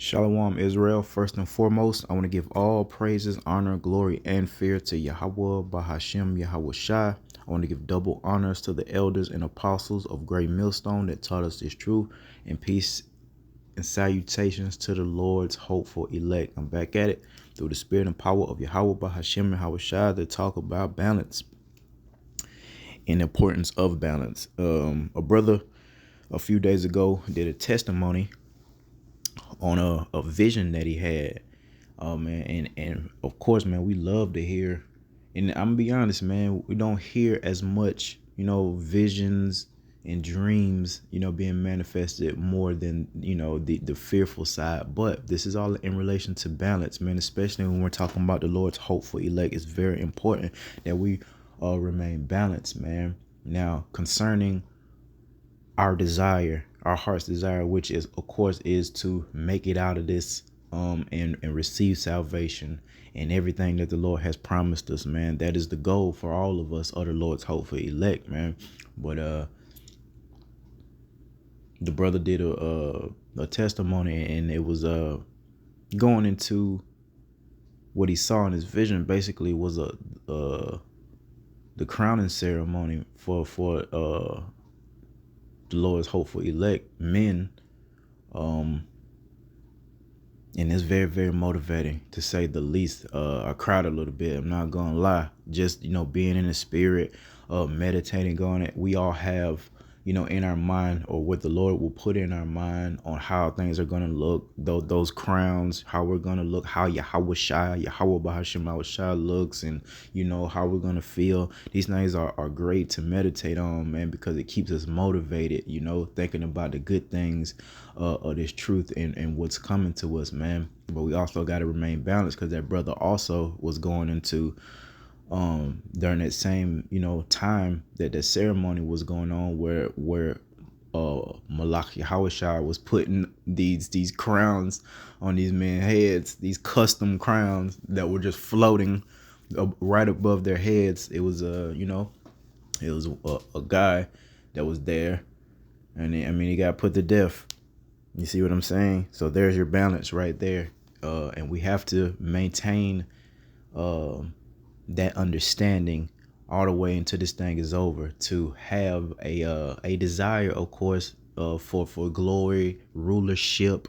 Shalom Israel. First and foremost, I want to give all praises, honor, glory, and fear to Yahweh Bahashem Yahweh Shai. I want to give double honors to the elders and apostles of Great Millstone that taught us this truth, and peace and salutations to the Lord's hopeful elect. I'm back at it through the spirit and power of Yahweh Bahashem Yahweh Shai to talk about balance and the importance of balance. A brother a few days ago did a testimony on a vision that he had. Man, and of course, man, we love to hear, and I'm gonna be honest, man, we don't hear as much, visions and dreams, being manifested more than, the fearful side. But this is all in relation to balance, man, especially when we're talking about the Lord's hopeful elect. It's very important that we remain balanced, man. Now, concerning our desire, our heart's desire, which is, of course, is to make it out of this and receive salvation and everything that the Lord has promised us, man. That is the goal for all of us, other Lord's hopeful elect, man. But the brother did a testimony, and it was going into what he saw in his vision. Basically was the crowning ceremony for the Lord's hopeful elect men. And it's very, very motivating, to say the least. I cried a little bit, I'm not gonna lie. Just, being in the spirit, meditating on it. We all have, in our mind, or what the Lord will put in our mind on how things are gonna look, those crowns, how we're gonna look, how Yahweh Bahashim Yahweh Shai looks, and how we're gonna feel. These things are great to meditate on, man, because it keeps us motivated, thinking about the good things of this truth and what's coming to us, man. But we also got to remain balanced, because that brother also was going into during that same time that the ceremony was going on, where Malach Yahweh Shai was putting these crowns on these men's heads, these custom crowns that were just floating right above their heads. It was it was a guy that was there, and he got put to death. You see what I'm saying? So there's your balance right there. And we have to maintain that understanding all the way until this thing is over, to have a desire, of course, for glory, rulership,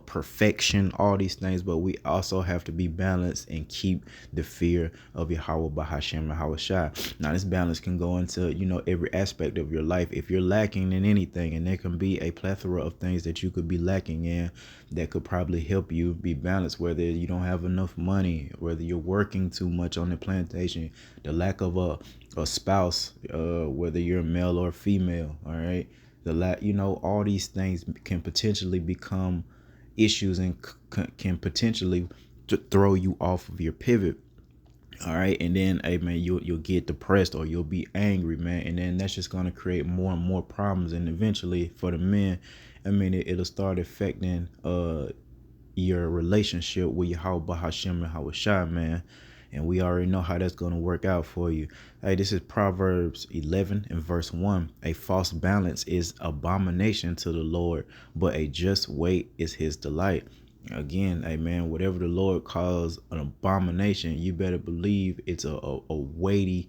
perfection, all these things. But we also have to be balanced and keep the fear of Yahweh Bahashem Yahweh Shai. Now, this balance can go into, every aspect of your life. If you're lacking in anything, and there can be a plethora of things that you could be lacking in that could probably help you be balanced, whether you don't have enough money, whether you're working too much on the plantation, the lack of a spouse, whether you're male or female, all right? All these things can potentially become issues, and can potentially throw you off of your pivot. All right. And then, hey, man, you'll get depressed, or you'll be angry, man. And then that's just going to create more and more problems. And eventually, for the men, it'll start affecting your relationship with Yahweh Bahashem and Yahweh Shai, man. And we already know how that's going to work out for you. Hey, this is Proverbs 11 and verse 1. A false balance is abomination to the Lord, but a just weight is his delight. Again, hey, man, whatever the Lord calls an abomination, you better believe it's a weighty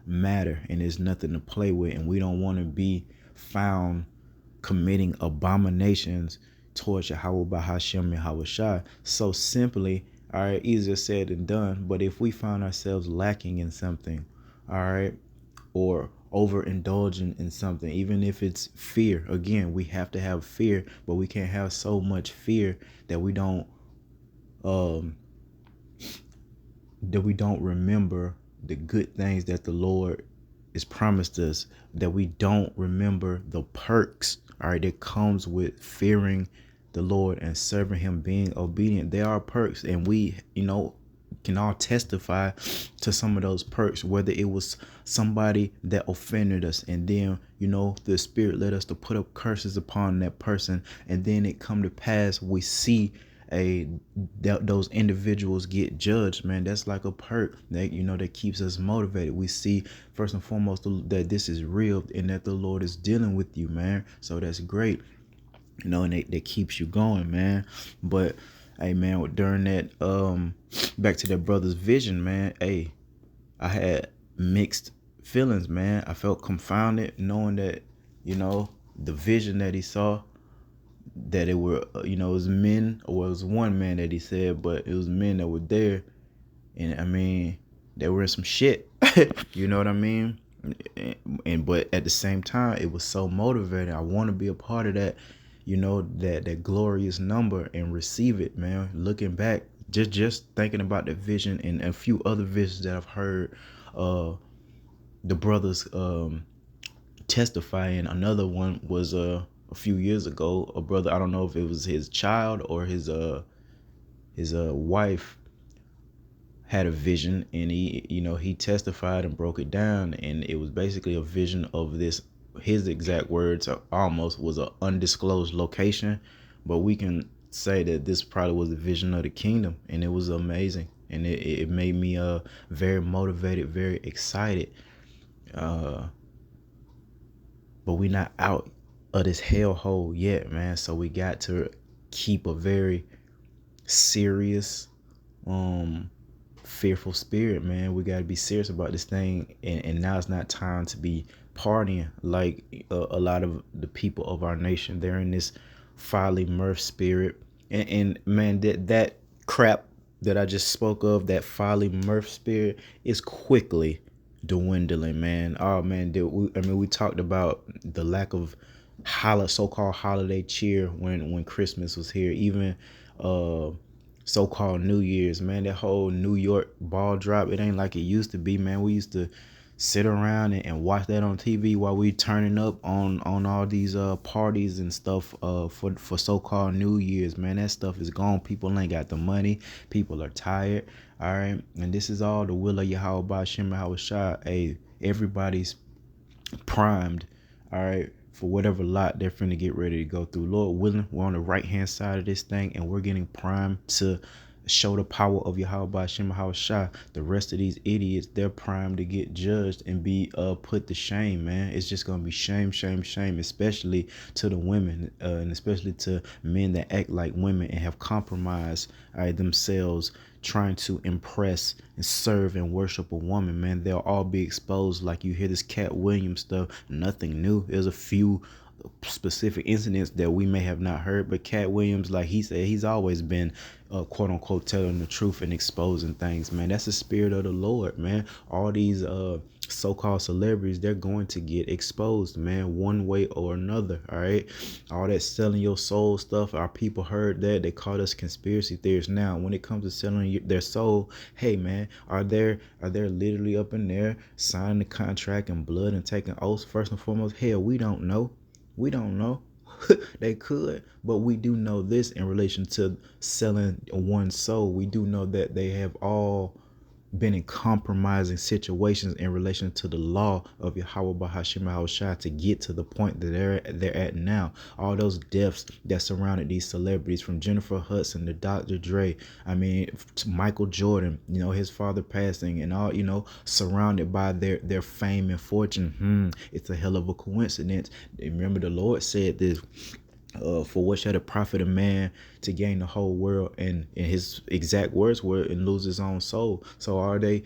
matter, and there's nothing to play with. And we don't want to be found committing abominations towards Yahweh Bahashem Yahweh Shai. So simply, all right, easier said than done. But if we find ourselves lacking in something, all right, or overindulging in something, even if it's fear, again, we have to have fear, but we can't have so much fear that we don't remember the good things that the Lord has promised us, that we don't remember the perks, all right, that comes with fearing the Lord and serving him, being obedient. There are perks, and we, can all testify to some of those perks, whether it was somebody that offended us, and then, the Spirit led us to put up curses upon that person, and then it come to pass, we see those individuals get judged, man. That's like a perk that that keeps us motivated. We see first and foremost that this is real, and that the Lord is dealing with you, man. So that's great. and that keeps you going, man. But hey, man, during that back to that brother's vision, man, hey, I had mixed feelings, man. I felt confounded knowing that, the vision that he saw, that it were, it was men, or it was one man that he said, but it was men that were there. And I mean, they were in some shit. You know what I mean? And but at the same time, it was so motivating. I want to be a part of that, that glorious number and receive it, man. Looking back, just thinking about the vision and a few other visions that I've heard the brothers testifying. Another one was a few years ago, a brother, I don't know if it was his child or his wife, had a vision, and he testified and broke it down, and it was basically a vision of this. His exact words almost was an undisclosed location, but we can say that this probably was a vision of the kingdom, and it was amazing, and it made me very motivated, very excited. uh but we not out of this hellhole yet, man, so we got to keep a very serious, um fearful spirit, man. We got to be serious about this thing, and now it's not time to be partying like a lot of the people of our nation. They're in this folly mirth spirit, and man, that crap that I just spoke of, that folly mirth spirit, is quickly dwindling, man. Oh man, we talked about the lack of so-called holiday cheer when Christmas was here, even uh so-called New Year's, man. That whole New York ball drop, it ain't like it used to be, man. We used to sit around and watch that on TV while we turning up on all these parties and stuff for so-called New Year's, man. That stuff is gone. People ain't got the money. People are tired. All right, and this is all the will of Yahweh Ba'ashem Yahweh. Hey, everybody's primed, all right, for whatever lot they're finna get ready to go through. Lord willing, we're on the right hand side of this thing, and we're getting primed to show the power of Yahweh Ba'ashem Shah. The rest of these idiots, they're primed to get judged and be put to shame, man. It's just gonna be shame, shame, shame, especially to the women, and especially to men that act like women and have compromised themselves trying to impress and serve and worship a woman, man. They'll all be exposed. Like, you hear this Cat Williams stuff, nothing new. There's a few specific incidents that we may have not heard, but Cat Williams, like he said, he's always been quote unquote telling the truth and exposing things, man. That's the spirit of the Lord, man. All these so-called celebrities, they're going to get exposed, man, one way or another. All right, all that selling your soul stuff, our people heard that, they called us conspiracy theorists. Now when it comes to selling their soul, hey man, are they literally up in there signing the contract in blood and taking oaths? First and foremost, hell, we don't know. We don't know. They could, but we do know this in relation to selling one's soul. We do know that they have all been in compromising situations in relation to the law of Yahweh Bahashim Yahushua to get to the point that they're at now. All those deaths that surrounded these celebrities, from Jennifer Hudson to Dr. Dre, I mean, to Michael Jordan, his father passing, and all, surrounded by their fame and fortune. It's a hell of a coincidence. Remember, the Lord said this: for what shall it profit a man to gain the whole world, and his exact words were, and lose his own soul? So are they,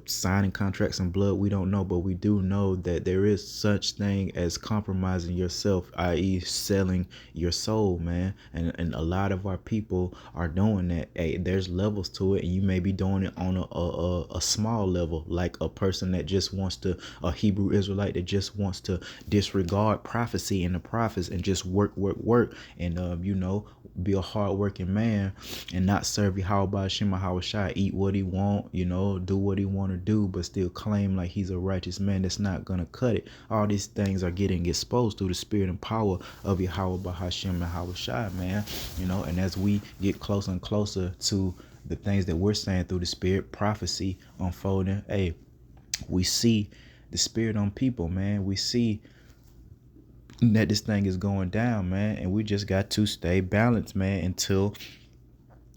signing contracts in blood? We don't know, but we do know that there is such thing as compromising yourself, i.e. selling your soul, man. And a lot of our people are doing that. Hey, there's levels to it, and you may be doing it on a small level, like a person that just wants to, a Hebrew Israelite that just wants to disregard prophecy and the prophets and just work, and be a hardworking man and not serve Yahweh Ba'ashem Yahushua, eat what he want, do what he want to do, but still claim like he's a righteous man. That's not gonna cut it. All these things are getting exposed through the spirit and power of Yahweh Ba'ashem Yahushua, man. And as we get closer and closer to the things that we're saying through the spirit, prophecy unfolding, hey, we see the spirit on people, man. We see that this thing is going down, man, and we just got to stay balanced, man, until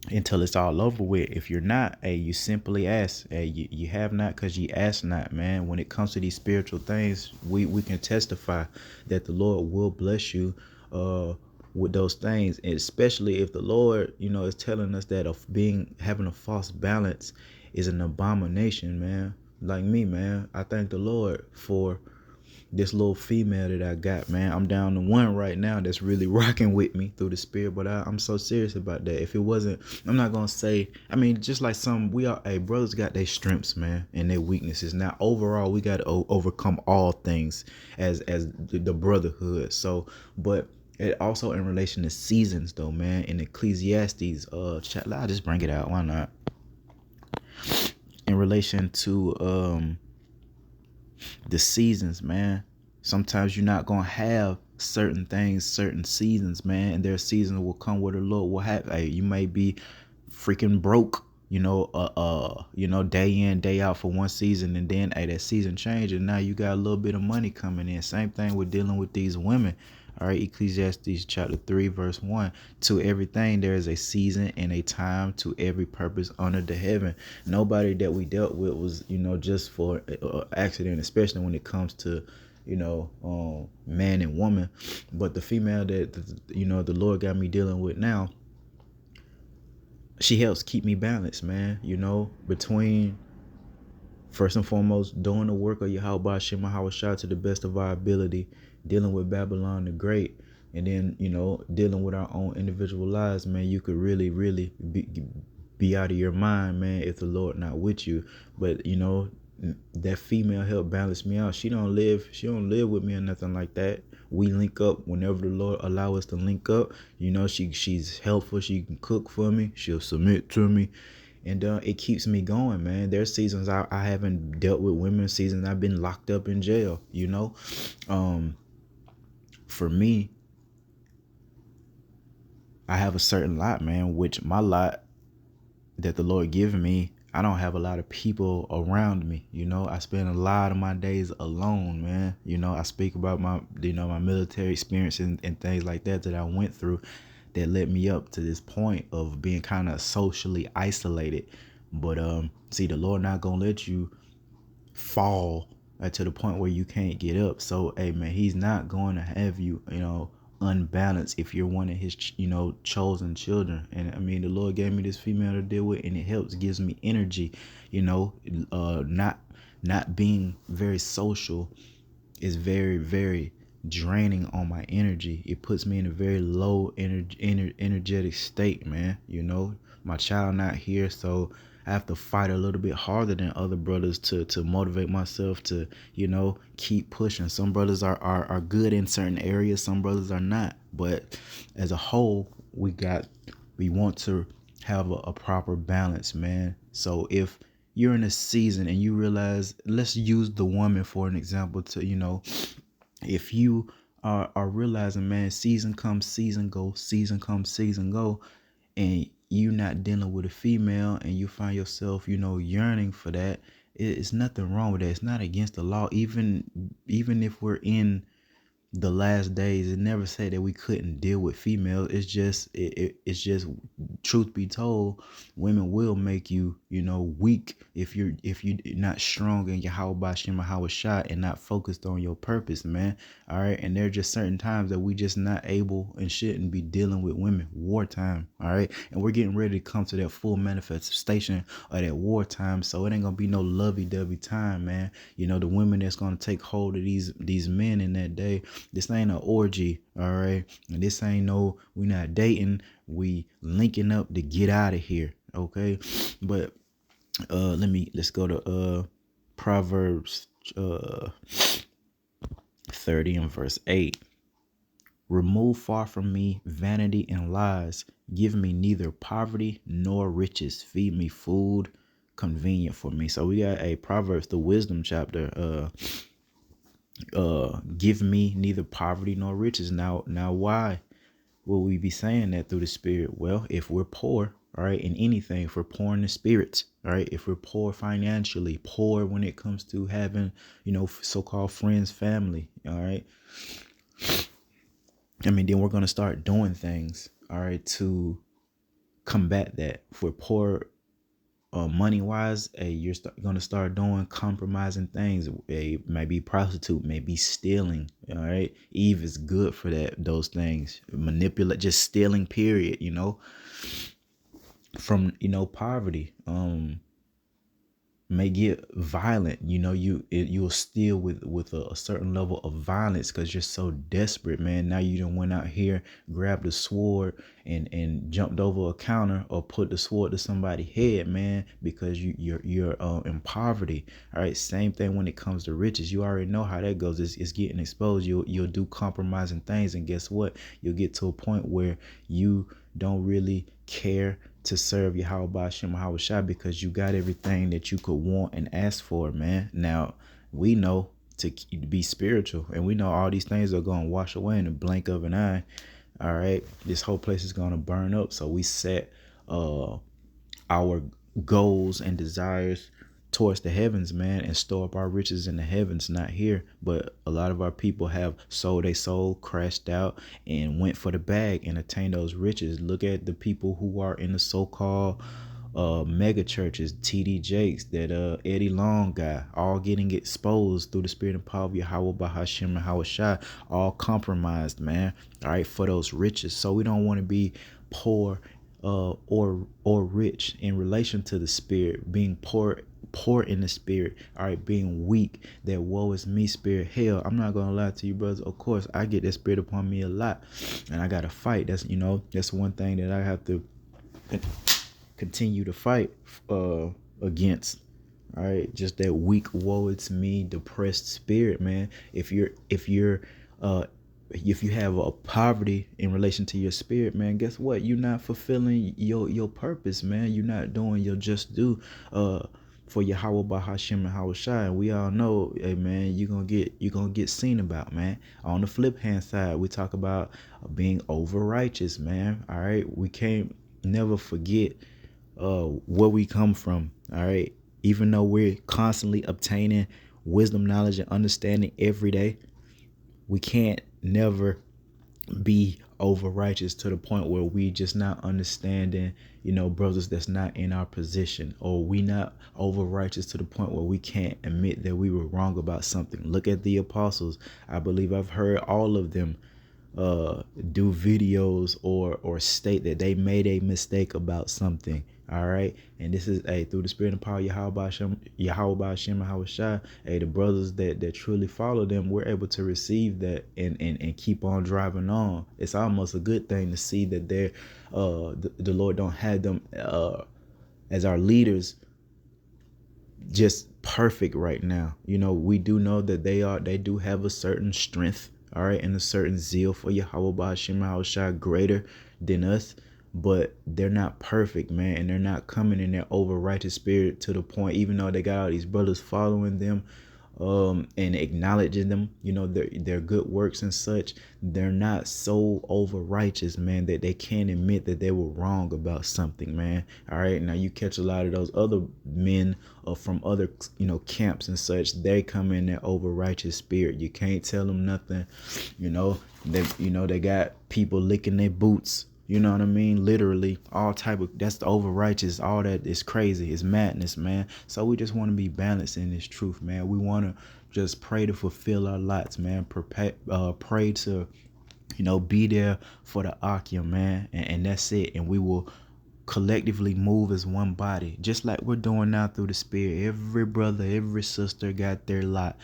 it's all over with. If you're not, hey, you simply ask. Hey, you have not because you ask not, man. When it comes to these spiritual things, we can testify that the Lord will bless you uh with those things, and especially if the Lord, is telling us that of being having a false balance is an abomination, man. Like me, man, I thank the Lord for this little female that I got, man. I'm down to one right now that's really rocking with me through the spirit. But I'm so serious about that. If it wasn't, I'm not gonna say. I mean, just like we are. Hey, brothers got their strengths, man, and their weaknesses. Now, overall, we got to overcome all things as the brotherhood. So, but it also in relation to seasons, though, man. In Ecclesiastes, I'll just bring it out. Why not? In relation to the seasons, man. Sometimes you're not gonna have certain things, certain seasons, man, and their seasons will come where the Lord will have. Hey, you may be freaking broke, day in, day out for one season, and then hey, that season changed, and now you got a little bit of money coming in. Same thing with dealing with these women. All right, Ecclesiastes chapter 3, verse 1. To everything there is a season and a time to every purpose under the heaven. Nobody that we dealt with was, just for accident, especially when it comes to, man and woman. But the female that, the Lord got me dealing with now, she helps keep me balanced, man, between first and foremost, doing the work of Yahweh Shema Hawashah to the best of our ability, dealing with Babylon the Great, and then, dealing with our own individual lives, man. You could really, really be out of your mind, man, if the Lord not with you. But, that female helped balance me out. She don't live with me or nothing like that. We link up whenever the Lord allow us to link up. She's helpful. She can cook for me. She'll submit to me. And it keeps me going, man. There's seasons I haven't dealt with women, seasons I've been locked up in jail, For me, I have a certain lot, man, which my lot that the Lord given me, I don't have a lot of people around me. I spend a lot of my days alone, man. I speak about my, my military experience and things like that I went through that led me up to this point of being kind of socially isolated. But see, the Lord not gonna let you fall to the point where you can't get up. So, hey, man, He's not going to have you, unbalanced if you're one of His, chosen children. And I mean, the Lord gave me this female to deal with, and it helps, gives me energy. Not being very social is very, very draining on my energy. It puts me in a very low energetic state, man. My child not here, so I have to fight a little bit harder than other brothers to motivate myself to, keep pushing. Some brothers are good in certain areas, some brothers are not. But as a whole, we want to have a proper balance, man. So if you're in a season and you realize, let's use the woman for an example, to if you are realizing, man, season comes, season go, season comes, season go, and you not dealing with a female and you find yourself, yearning for that, it's nothing wrong with that. It's not against the law. Even if we're in the last days, it never said that we couldn't deal with females. It's just truth be told, women will make you, weak if you're not strong in your how shot and not focused on your purpose, man. All right. And there are just certain times that we just not able and shouldn't be dealing with women. Wartime. All right. And we're getting ready to come to that full manifestation of that wartime. So it ain't gonna be no lovey-dovey time, man. The women that's gonna take hold of these men in that day. This ain't an orgy, all right? And this ain't we not dating. We linking up to get out of here, okay? But let's go to Proverbs 30 and verse 8. Remove far from me vanity and lies. Give me neither poverty nor riches. Feed me food convenient for me. So we got a Proverbs, the wisdom chapter, give me neither poverty nor riches. Now why will we be saying that through the spirit? Well, if we're poor, all right, in anything, if we're poor in the spirits, all right, if we're poor financially, poor when it comes to having, so-called friends, family, all right, I mean, then we're going to start doing things, all right, to combat that. If we're poor money wise, you're gonna start doing compromising things. Maybe prostitute, maybe stealing. All right, Eve is good for those things. Manipulate, just stealing. Period. From poverty. May get violent. You'll steal with a certain level of violence because you're so desperate, man. Now you done went out here, grabbed a sword, and jumped over a counter or put the sword to somebody's head, man, because you're in poverty. All right, same thing when it comes to riches. You already know how that goes. It's getting exposed. You'll do compromising things, and guess what? You'll get to a point where you don't really care to serve Yahweh Hashem Shai because you got everything that you could want and ask for, man. Now, we know to be spiritual, and we know all these things are going to wash away in the blink of an eye. All right, this whole place is going to burn up. So we set our goals and desires towards the heavens, man, and store up our riches in the heavens, not here. But a lot of our people have sold their soul, crashed out, and went for the bag and attained those riches. Look at the people who are in the so-called mega churches, TD Jakes, that Eddie Long guy, all getting exposed through the spirit and power of Yahweh Bahashim and Hawashai, all compromised, man. All right, for those riches. So we don't want to be poor or rich in relation to the spirit, being poor in the spirit, all right, being weak, that woe is me spirit. Hell, I'm not gonna lie to you, brothers. Of course, I get that spirit upon me a lot, and I gotta fight. That's one thing that I have to continue to fight against. All right, just that weak, woe it's me, depressed spirit, man. If you have a poverty in relation to your spirit, man, guess what? You're not fulfilling your purpose, man. You're not doing your just due for Yahweh Bahashim and Hawashai. And we all know, hey man, you're gonna get seen about, man. On the flip hand side, we talk about being over righteous, man. All right. We can't never forget where we come from. All right. Even though we're constantly obtaining wisdom, knowledge, and understanding every day, we can't never be over righteous to the point where we just not understanding, brothers that's not in our position, or we not over righteous to the point where we can't admit that we were wrong about something. Look at the apostles. I believe I've heard all of them do videos or state that they made a mistake about something. All right, and this is through the spirit and power of Yahweh Hashem and Hawashai. The brothers that truly follow them, we're able to receive that and keep on driving on. It's almost a good thing to see that they're the Lord don't have them as our leaders just perfect right now. We do know that they do have a certain strength, all right, and a certain zeal for Yahweh Hashem Shai greater than us, but they're not perfect, man, and they're not coming in their over righteous spirit to the point, even though they got all these brothers following them and acknowledging them, their good works and such. They're not so over righteous, man, that they can't admit that they were wrong about something, man. All right, now you catch a lot of those other men from other camps and such. They come in their over righteous spirit. You can't tell them nothing. They got people licking their boots. You know what I mean? Literally, all type of, that's the over righteous. All that is crazy. It's madness, man. So we just want to be balanced in this truth, man. We want to just pray to fulfill our lots, man. Pray to, be there for the Akim, man. And that's it. And we will collectively move as one body, just like we're doing now through the spirit. Every brother, every sister got their lot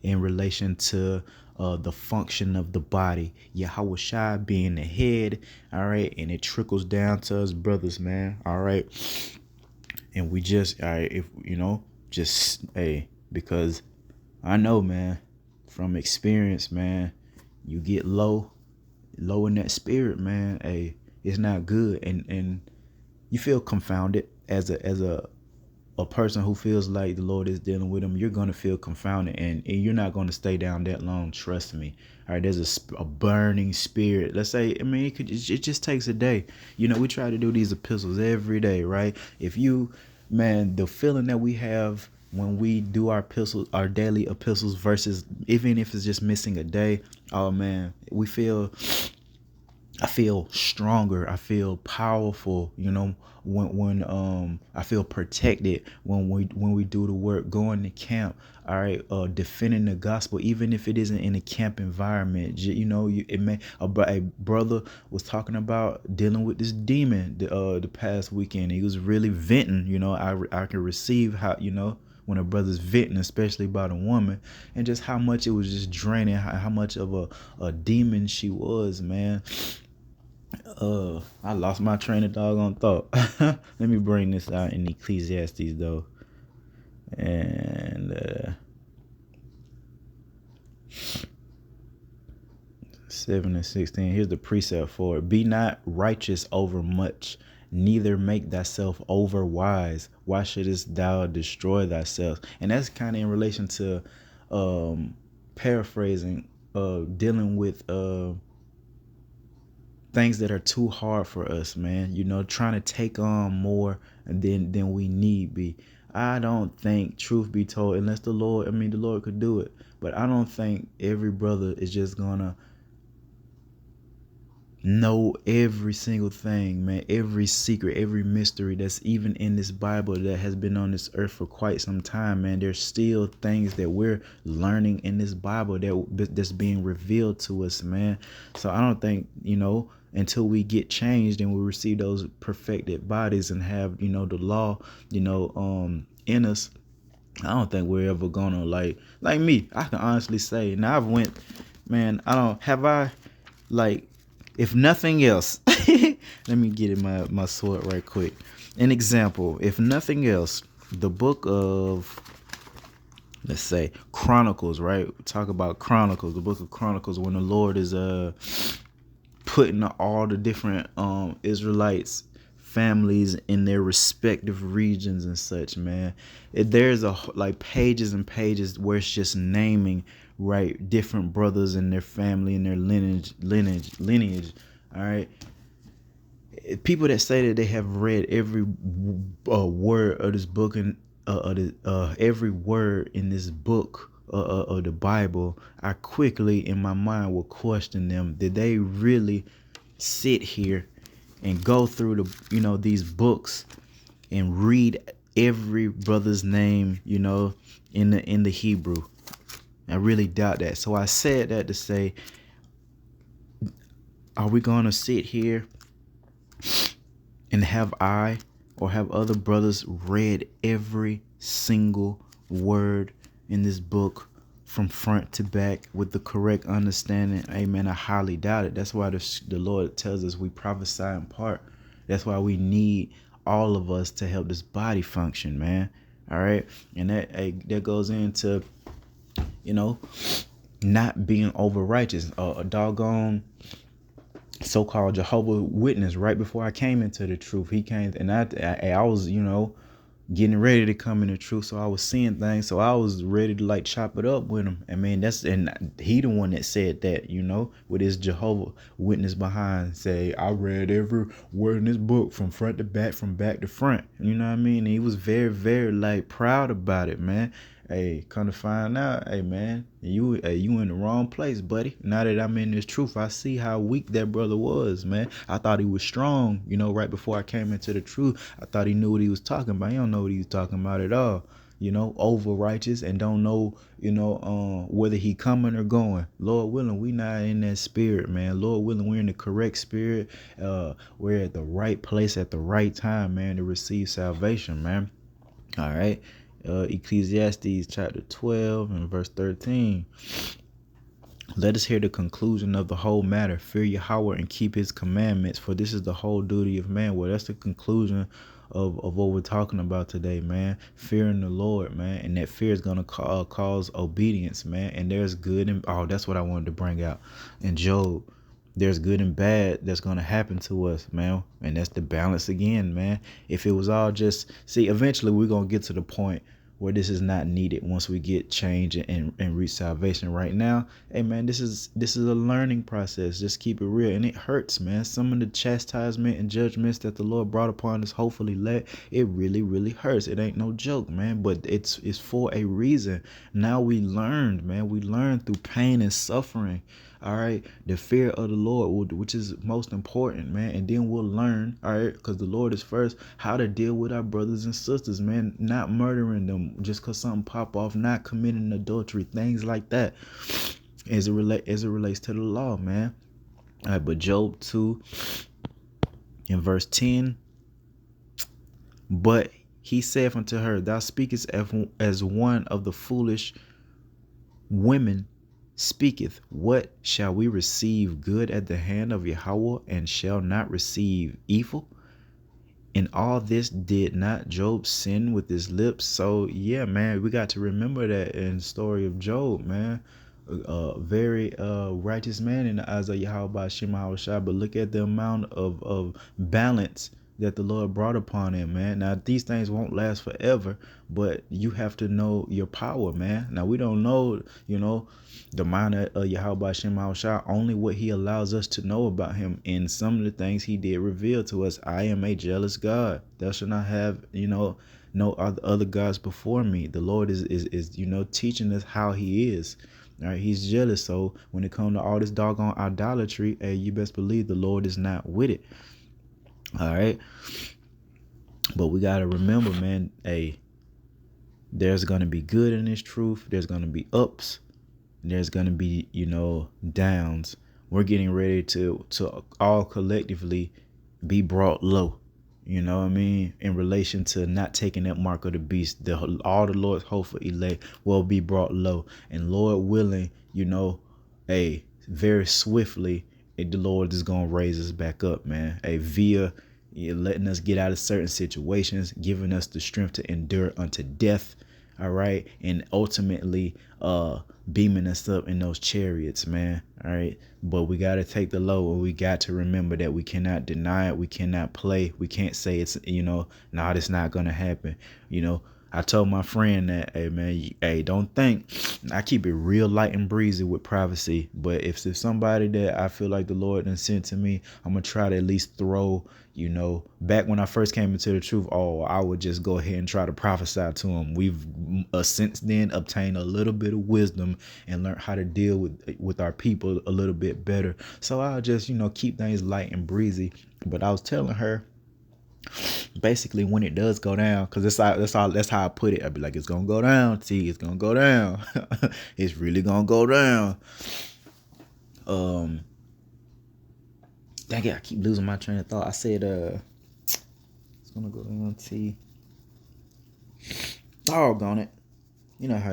in relation to the function of the body, Yahweh Shai being the head, all right, and it trickles down to us brothers, man, all right, and we just, all right, if because I know, man, from experience, man, you get low in that spirit, man, it's not good, and you feel confounded as a person who feels like the Lord is dealing with them. You're going to feel confounded, and you're not going to stay down that long. Trust me. All right. There's a burning spirit. Let's say, it just takes a day. We try to do these epistles every day, right? The feeling that we have when we do our epistles, our daily epistles, versus even if it's just missing a day, oh man, we feel I feel stronger. I feel powerful. When I feel protected when we do the work, going to camp. All right, defending the gospel, even if it isn't in a camp environment. It may a brother was talking about dealing with this demon the past weekend. He was really venting. I can receive how when a brother's venting, especially about a woman, and just how much it was just draining, how much of a demon she was, man. I lost my train of doggone thought. Let me bring this out in Ecclesiastes though, and 7:16. Here's the precept for it: Be not righteous over much, neither make thyself over wise. Why shouldest thou destroy thyself? And that's kind of in relation to paraphrasing, dealing with things that are too hard for us, man. Trying to take on more than we need be. I don't think, truth be told, unless the Lord could do it, but I don't think every brother is just gonna know every single thing, man, every secret, every mystery that's even in this Bible that has been on this earth for quite some time, man. There's still things that we're learning in this Bible that's being revealed to us, man. So I don't think, until we get changed and we receive those perfected bodies and have, the law, in us, I don't think we're ever gonna like me. I can honestly say, now I've went, man, like, if nothing else, let me get in my sword right quick. An example, if nothing else, the book of, let's say, Chronicles, right? Talk about Chronicles, the book of Chronicles, when the Lord is putting all the different Israelites families in their respective regions and such, man. There's like pages and pages where it's just naming, right, different brothers and their family and their lineage. All right, people that say that they have read every word of this book and every word in this book of the Bible, I quickly in my mind will question them. Did they really sit here and go through these books and read every brother's name, in the Hebrew? I really doubt that. So I said that to say, are we going to sit here and have other brothers read every single word in this book from front to back with the correct understanding? Amen. I highly doubt it. That's why the Lord tells us we prophesy in part. That's why we need all of us to help this body function, man. All right. And that goes into, not being over righteous. A doggone so-called Jehovah Witness, right before I came into the truth, he came, and I was, getting ready to come in the truth. So I was seeing things. So I was ready to like chop it up with him. I mean, and he the one that said that, with his Jehovah Witness behind, say, I read every word in this book from front to back, from back to front. You know what I mean? And he was very, very like proud about it, man. Hey, come to find out, hey man, you in the wrong place, buddy. Now that I'm in this truth, I see how weak that brother was, man. I thought he was strong, right before I came into the truth. I thought he knew what he was talking about. He don't know what he was talking about at all. Over righteous and don't know, whether he coming or going. Lord willing, we not in that spirit, man. Lord willing, we're in the correct spirit. We're at the right place at the right time, man, to receive salvation, man. All right. Ecclesiastes chapter 12 and verse 13. Let us hear the conclusion of the whole matter. Fear Yahweh and keep his commandments, for this is the whole duty of man. Well, that's the conclusion of what we're talking about today, man. Fearing the Lord, man. And that fear is going to cause obedience, man. And there's good and, that's what I wanted to bring out in Job. There's good and bad that's going to happen to us, man. And that's the balance again, man. If it was all just, eventually we're going to get to the point where this is not needed once we get change and reach salvation. Right now, hey man, this is a learning process. Just keep it real. And it hurts, man. Some of the chastisement and judgments that the Lord brought upon us, hopefully it really, really hurts. It ain't no joke, man, but it's for a reason. Now we learned, man. We learned through pain and suffering. All right, the fear of the Lord, which is most important, man. And then we'll learn, all right, because the Lord is first, how to deal with our brothers and sisters, man. Not murdering them just because something pop off, not committing adultery, things like that, as it relates to the law, man. All right, but Job 2 in verse 10, but he saith unto her, thou speakest as one of the foolish women speaketh. What shall we receive good at the hand of Yahweh, and shall not receive evil? In all this did not Job sin with his lips? So yeah, man, we got to remember that in the story of Job, man. A very righteous man in the eyes of Yahweh Shema Shai, but look at the amount of balance that the Lord brought upon him, man. Now these things won't last forever, but you have to know your power, man. Now we don't know, the mind of Yahweh Shema Shai, only what he allows us to know about him. And some of the things he did reveal to us. I am a jealous God. Thou shalt not have, no other gods before me. The Lord is teaching us how he is. All right, he's jealous. So when it comes to all this doggone idolatry, hey, you best believe the Lord is not with it. All right. But we got to remember, man, hey, there's going to be good in this truth. There's going to be ups. There's going to be, downs. We're getting ready to all collectively be brought low. You know what I mean? In relation to not taking that mark of the beast, all the Lord's hopeful elect will be brought low. And Lord willing, very swiftly, the Lord is going to raise us back up, man. Via letting us get out of certain situations, giving us the strength to endure unto death. All right. And ultimately, beaming us up in those chariots, man. All right. But we got to take the low, and we got to remember that we cannot deny it. We cannot play. We can't say it's, nah, it's not going to happen. I told my friend that, hey, man, don't think. I keep it real light and breezy with privacy. But if it's somebody that I feel like the Lord done sent to me, I'm going to try to at least throw, back when I first came into the truth, I would just go ahead and try to prophesy to him. We've since then obtained a little bit of wisdom and learned how to deal with our people a little bit better. So I'll just, keep things light and breezy. But I was telling her, basically, when it does go down, because that's how I put it. I'd be like, it's gonna go down. See, it's gonna go down. It's really gonna go down. Dang it, I keep losing my train of thought. I said it's gonna go down. See, doggone it. You know how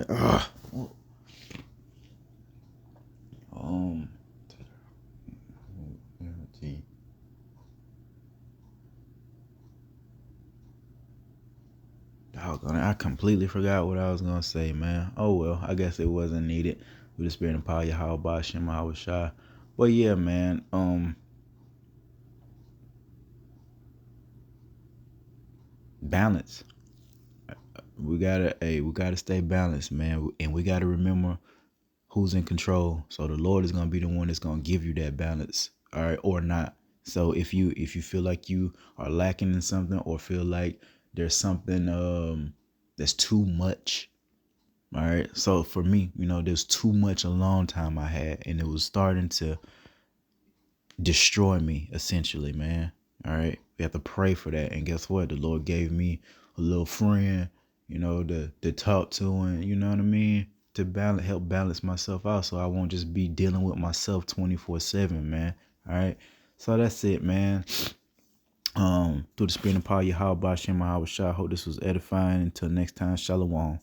doggone it, I completely forgot what I was gonna say, man. Oh well, I guess it wasn't needed. We the spirit and power Yahweh Shema Shai. But yeah, man. Balance. We gotta stay balanced, man, and we gotta remember who's in control. So the Lord is gonna be the one that's gonna give you that balance, all right, or not. So if you feel like you are lacking in something, or feel like there's something that's too much, all right. So for me, there's too much a long time I had, and it was starting to destroy me essentially, man. All right. We have to pray for that. And guess what? The Lord gave me a little friend, to talk to, and you know what I mean? To help balance myself out, so I won't just be dealing with myself 24/7, man. All right. So that's it, man. Through the spirit and power of Yahweh Shem Yahweh Shah. I hope this was edifying. Until next time, Shalom.